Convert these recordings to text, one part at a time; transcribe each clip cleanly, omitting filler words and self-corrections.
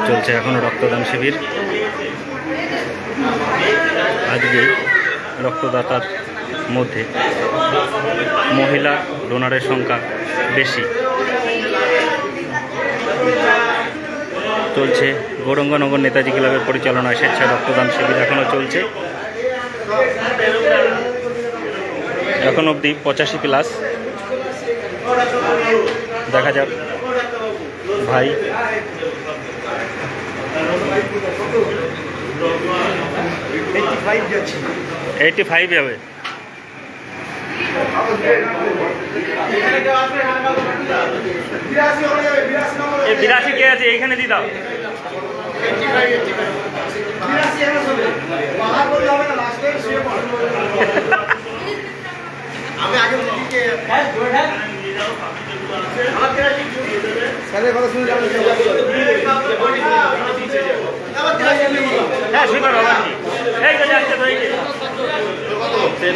চলছে এখনো রক্তদান শিবির। আজকে রক্তদাতার মধ্যে মহিলা ডোনারের সংখ্যা বেশি। চলছে গৌরঙ্গনগর নেতাজি ক্লাবের পরিচালনায় স্বেচ্ছায় রক্তদান শিবির এখনও চলছে। এখন অবধি 85+। দেখা যাক ভাই। 85 যাবে। 82 কে আছে এইখানে দিয়ে দাও।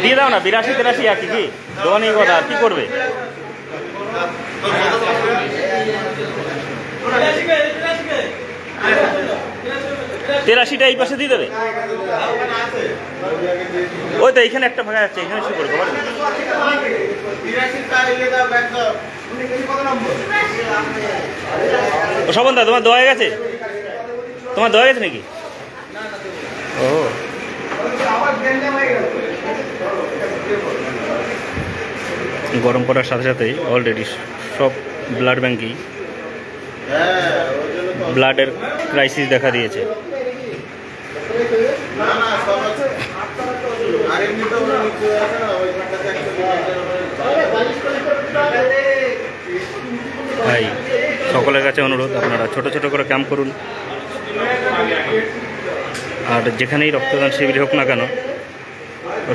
দিয়ে দাও না। 82-83 আর কি দোকানই কথা আর কি করবে। 83টা এই পাশে দিয়ে দেবে। ওই তো এইখানে একটা ফাঁকা যাচ্ছে, এখানে শুরু করবো। শোভনদা তোমার দেওয়া গেছে? তোমার দেওয়া গেছে নাকি? ও গরম পড়ার সাথে সাথেই অলরেডি সব ব্লাড ব্যাঙ্কেই ব্লাডের ক্রাইসিস দেখা দিয়েছে। ভাই সকলের কাছে অনুরোধ, আপনারা ছোট ছোট করে ক্যাম্প করুন। আর যেখানেই রক্তদান শিবির হোক না কেন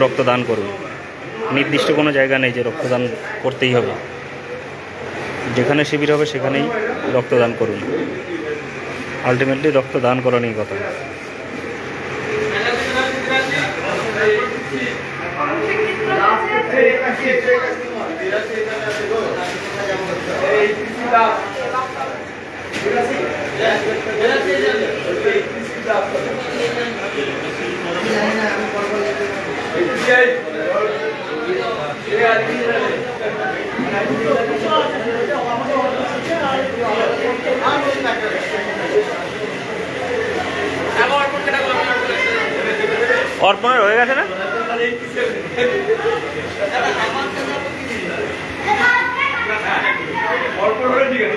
রক্তদান করুন। নির্দিষ্ট কোনো জায়গা নেই যে রক্তদান করতেই হবে। যেখানে শিবির হবে সেখানেই রক্তদান করুন। আলটিমেটলি রক্তদান করারই কথা। অর্পণের হয়ে গেছে না? অর্পণ হয়ে ঠিক আছে।